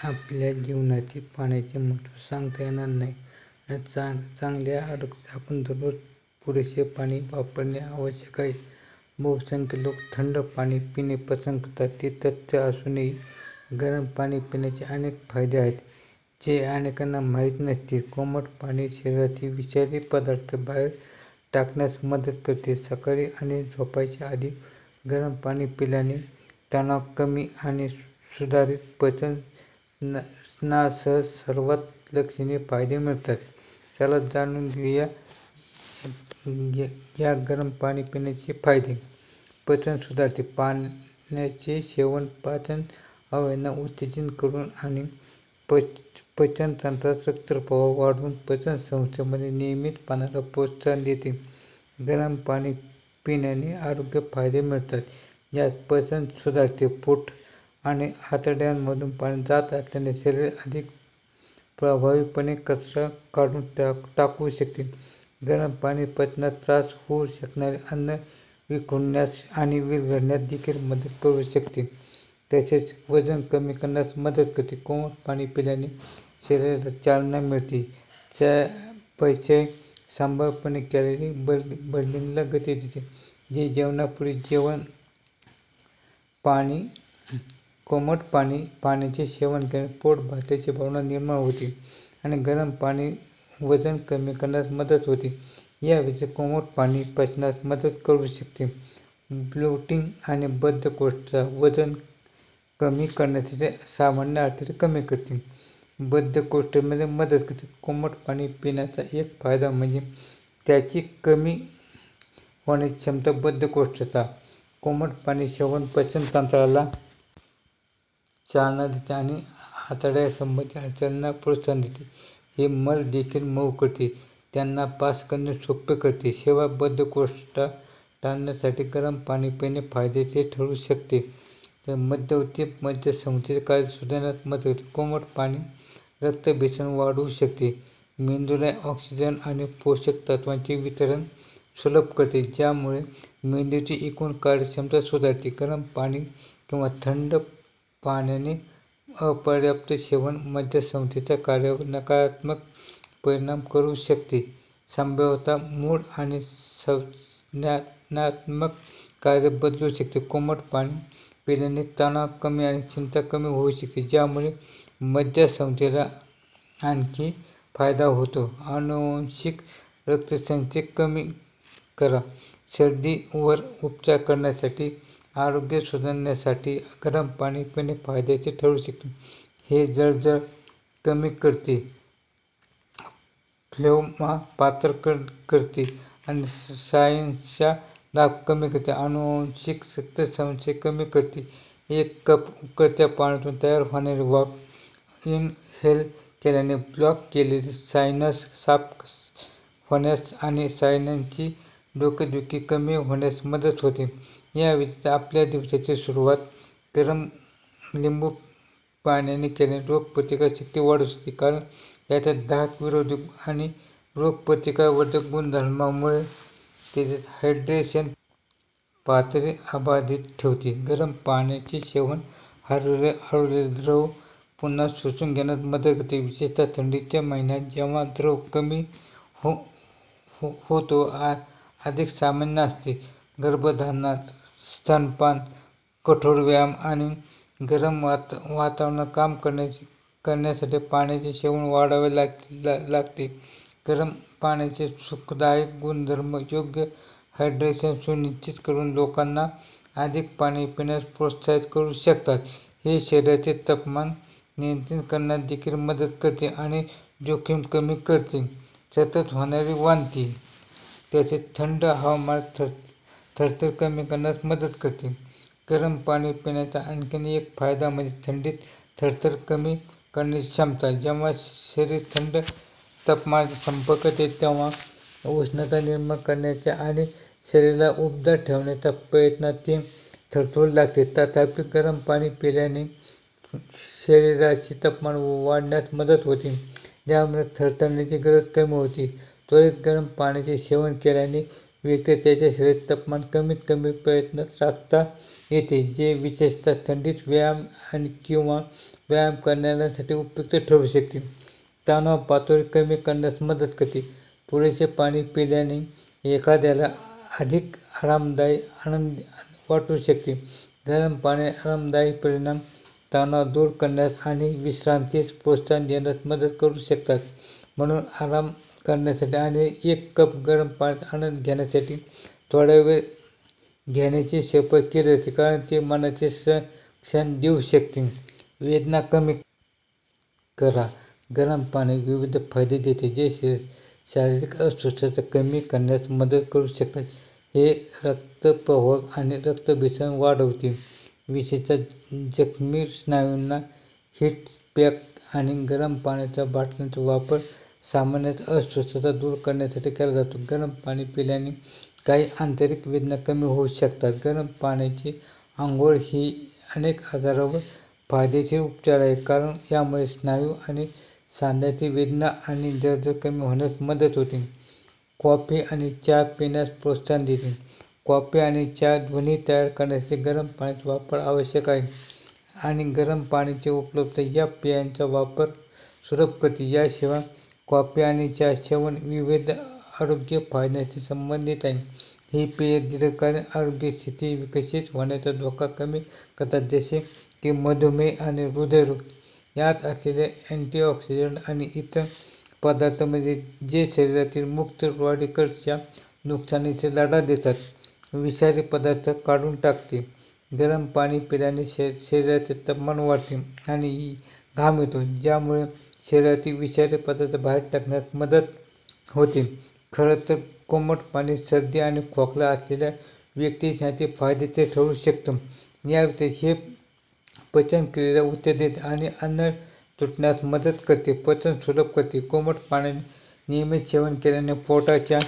आपल्या जीवनातील पाण्याचे महत्त्व सांगता येणार नाही आणि चांगल्या आरोग्यासाठी आपण दररोज पुरेसे पाणी वापरणे आवश्यक आहे. बहुसंख्य लोक थंड पाणी पिणे पसंत करतात. ते तथ्य असूनही गरम पाणी पिण्याचे अनेक फायदे आहेत जे अनेकांना माहीत नसतील. कोमट पाणी शरीरातील विषारी पदार्थ बाहेर टाकण्यास मदत करते. सकाळी आणि झोपायच्या आधी गरम पाणी पिल्याने तणाव कमी आणि सुधारित पचन नासह सर्वात लक्षणीय फायदे मिळतात. चला जाणून घेऊया या गरम पाणी पिण्याचे फायदे. पचन सुधारते. पाण्याचे सेवन पाचन अवयवांना उत्तेजित करून आणि पचनतंत्रात रक्तप्रवाह वाढवून पचन संस्थेमध्ये नियमित पाण्याला प्रोत्साहन देते. गरम पाणी पिण्याने आरोग्य फायदे मिळतात, ज्यात पचन सुधारते. पोट आणि आतड्यांमधून पाणी जात असल्याने शरीर अधिक प्रभावीपणे कचरा काढून टाकू शकते. गरम पाणी पचनात त्रास होऊ शकणारे अन्न विखुरण्यास आणि विरघळण्यास देखील मदत करू शकते. तसेच वजन कमी करण्यास मदत करते. कोमट पाणी पिल्याने शरीराला चालना मिळते. चयापचय संभाव्यपणे कॅलरी बर्निंगला गती देते, जे जेवणापूर्वी कोमट पाण्याचे सेवन केल्याने पोट भरल्याची भावना निर्माण होते आणि गरम पाणी वजन कमी करण्यास मदत होते. या व्यतिरिक्त कोमट पाणी पचनास मदत करू शकते. ब्लोटिंग आणि बद्धकोष्ठता वजन कमी करण्यासाठी सामान्य अडथळे कमी करते. बद्धकोष्ठतेमध्ये मदत करते. कोमट पाणी पिण्याचा एक फायदा म्हणजे त्याची कमी होण्याची क्षमता. बद्धकोष्ठता. कोमट पाणी सेवन पचनतंत्राला चालना देते आणि आतड्यांसंबंधी हालचालींना प्रोत्साहन देते. हे मल देखील मऊ करते, त्यांना पास करणे सोपे करते. शिवाय बद्धकोष्ठता टाळण्यासाठी गरम पाणी पिणे फायद्याचे ठरू शकते. मध्यवर्ती मज्जासंस्थेचे कार्य सुधारण्यास मदत करते. कोमट पाणी रक्तभिसरण वाढवू शकते. मेंदूला ऑक्सिजन आणि पोषक तत्वांचे वितरण सुलभ करते, ज्यामुळे मेंदूची एकूण कार्यक्षमता सुधारते. गरम पाणी किंवा थंड पाण्याचे अपर्याप्त सेवन मज्जासंस्थेच्या कार्यावर नकारात्मक परिणाम करू शकते. संभाव्यतः मूड आणि संज्ञानात्मक कार्य बदलू शकते. कोमट पाणी पिल्याने तणाव कमी आणि चिंता कमी होऊ शकते, ज्यामुळे मज्जासंस्थेला आणखी फायदा होतो. अनुवांशिक रक्तसंचय कमी करा. सर्दीवर उपचार करण्यासाठी आरोग्य सुधारण्यासाठी गरम पाणी पिणे फायद्याचे ठरू शकते. हे जळजळ कमी करते, फ्लेमा पातळ करते आणि स्नायूंचा दाब कमी करते. अनुवांशिक रक्तसंचय कमी करते. एक कप उकळत्या पाण्यातून तयार होणारी वाफ इनहेल केल्याने ब्लॉक केलेले सायनस साफ होण्यास आणि सायनसची डोकेदुखी कमी होण्यास मदत होते. या व्यतिरिक्त आपल्या दिवसाची सुरुवात गरम लिंबू पाण्याने केल्याने रोगप्रतिकारक शक्ती वाढू शकते, कारण त्याच्या दाहक विरोधक आणि रोगप्रतिकारवर्धक गुणधर्मांमुळे त्याचे हायड्रेशन पातळी अबाधित ठेवते. गरम पाण्याचे सेवन हरवलेले द्रव पुन्हा शोषून घेण्यास मदत करते, विशेषतः थंडीच्या महिन्यात जेव्हा द्रव कमी होतो अधिक सामान्य असते. गर्भधारणात, स्तनपान, कठोर व्यायाम आणि गरम वातावरणात काम करण्यासाठी पाण्याचे सेवन वाढवावे लागते. गरम पाण्याचे सुखदायक गुणधर्म योग्य हायड्रेशन सुनिश्चित करून लोकांना अधिक पाणी पिण्यास प्रोत्साहित करू शकतात. हे शरीराचे तापमान नियंत्रित करण्यास देखील मदत करते आणि जोखीम कमी करते. सतत होणारी वांती. तसेच थंड हवामानात थरथर कमी करण्यास मदत करते. गरम पाणी पिण्याचा आणखी एक फायदा म्हणजे थंडीत थरथर कमी करण्याची क्षमता. जेव्हा शरीर थंड तापमानाच्या संपर्कात येते तेव्हा उष्णता निर्माण करण्याच्या आणि शरीराला उबदार ठेवण्याच्या प्रयत्नात ते थरथरू लागते. तथापि, गरम पाणी पिल्याने शरीराचे तापमान वाढण्यास मदत होते, ज्यामुळे थरथरण्याची गरज कमी होते. त्वरित गरम पाण्याचे सेवन केल्याने व्यक्ती त्याच्या शरीरात तापमान कमीत कमी प्रयत्नात राखता येते, जे विशेषतः थंडीत व्यायाम किंवा व्यायाम करणाऱ्यांसाठी उपयुक्त ठरू शकते. तणाव पातळी कमी करण्यास मदत करते. पुरेसे पाणी पिल्याने एखाद्याला अधिक आरामदायी आनंद वाटू शकते. गरम पाणी आरामदायी परिणाम तणाव दूर करण्यास आणि विश्रांतीस प्रोत्साहन देण्यास मदत करू शकतात. म्हणून आराम करण्यासाठी आणि 1 कप गरम पाण्याचा आनंद घेण्यासाठी थोडा वेळ घेण्याची शिफारस केली जाते, कारण ते मनाचे क्षण देऊ शकते. वेदना कमी करा. गरम पाणी विविध फायदे देते, जे शारीरिक अस्वस्थता कमी करण्यास मदत करू शकतात. हे रक्तप्रवाह आणि रक्तभिसरण वाढवते, विशेषतः जखमी स्नायूंना. हीट पॅक आणि गरम पाण्याच्या बाटल्यांचा वापर सामान्यतः अस्वस्थता दूर करण्यासाठी केला जातो. गरम पाणी पिल्याने काही आंतरिक वेदना कमी होऊ शकतात. गरम पाण्याची आंघोळ ही अनेक आजारांवर फायदेशीर उपचार आहे, कारण यामुळे स्नायू आणि सांध्यातील वेदना आणि जळजळ कमी होण्यास मदत होते. कॉफी आणि चहा पिण्यास प्रोत्साहन देते. कॉफी आणि चहा दोन्ही तयार करण्यासाठी गरम पाण्याचा वापर आवश्यक आहे, आणि गरम पाण्याची उपलब्धता या पेयांचा वापर सुलभ करते. याशिवाय कॉफी आणि चहा सेवन विविध आरोग्य फायद्यांशी संबंधित आहे. ही पेये दीर्घकालीन आरोग्य स्थिती विकसित होण्याचा धोका कमी करतात, जसे की मधुमेह आणि हृदयरोग. यात असलेले अँटीऑक्सिडंट आणि इतर पदार्थांमध्ये जे शरीरातील मुक्त रॅडिकल्सच्या नुकसानीचा लढा देतात, विषारी पदार्थ काढून टाकते. गरम पाणी पिल्याने शरीराचे तापमान वाढते आणि घाम येतो, ज्यामुळे शरीरातील विषारी पदार्थ बाहेर टाकण्यास मदत होते. खरं तर कोमट पाणी सर्दी आणि खोकला असलेल्या व्यक्तींसाठी फायद्याचे ठरू शकतं. या व्यतिरिक्त हे पचनक्रियेला उत्तेजित देते आणि अन्न तुटण्यास मदत करते. पचन सुलभ करते. कोमट पाण्याचे नियमित सेवन केल्याने पोटाच्या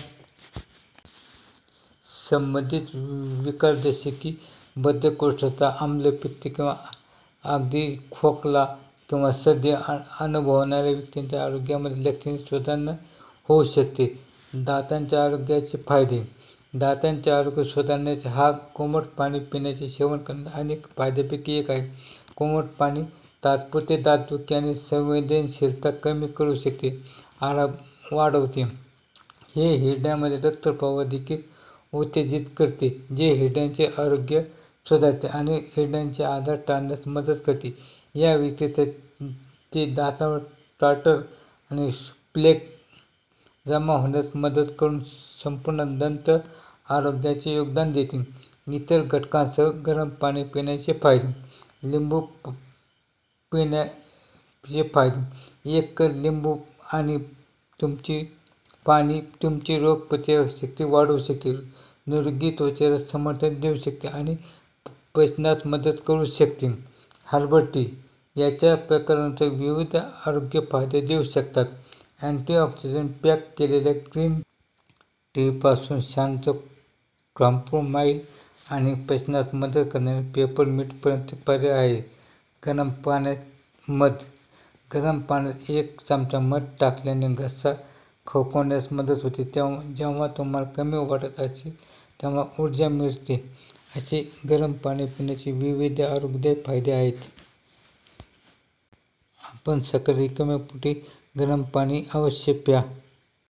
संबंधित विकार जसे की बद्धकोष्ठता, आम्लपित्त किंवा अगदी खोकला किंवा सर्दी अनुभवणाऱ्या व्यक्तींच्या आरोग्यामध्ये लक्षणीय सुधारणा होऊ शकते. दातांच्या आरोग्याचे फायदे. दातांचे आरोग्य सुधारण्याचे हा कोमट पाणी पिण्याचे सेवन करण्याचा अनेक फायद्यांपैकी एक आहे. कोमट पाणी तात्पुरते दातदुखी आणि संवेदनशीलता कमी करू शकते. आराम वाढवते. हे हिरड्यामध्ये रक्तप्रवाह देखील उत्तेजित करते, जे हिरड्यांचे आरोग्य सुधारते आणि हिरड्यांचे आजार टाळण्यास मदत करते. या व्यतिरिक्त ते दातांवर टार्टर आणि प्लेक जमा होण्यास मदत करून संपूर्ण दंत आरोग्याचे योगदान देते. इतर घटकांसह गरम पाणी पिण्याचे फायदे. लिंबू पिण्याचे फायदे. 1 कप लिंबू आणि पाणी तुमची रोगप्रतिकारक शक्ती वाढवू शकते, निरोगी त्वचेला समर्थन देऊ शकते आणि पचनास मदत करू शकते. Herbal tea. याच्या प्रकारानुसार विविध आरोग्य फायदे देऊ शकतात. अँटीऑक्सिडंट पॅक केलेल्या ग्रीन टीपासून शांत कॅमोमाईल आणि पचनास मदत करणारे पेपरमिंटपर्यंत पर्याय आहेत. गरम पाण्यात मध. गरम पाण्यात 1 चमचा मध टाकल्याने घसा खवखवण्यास मदत होते. जेव्हा तुम्हाला कमी वाटत असेल तेव्हा ऊर्जा मिळते. असे गरम पाणी पिण्याचे विविध आरोग्यदायी फायदे आहेत. आपण सकाळी रिकाम्या पोटी गरम पाणी अवश्य प्या.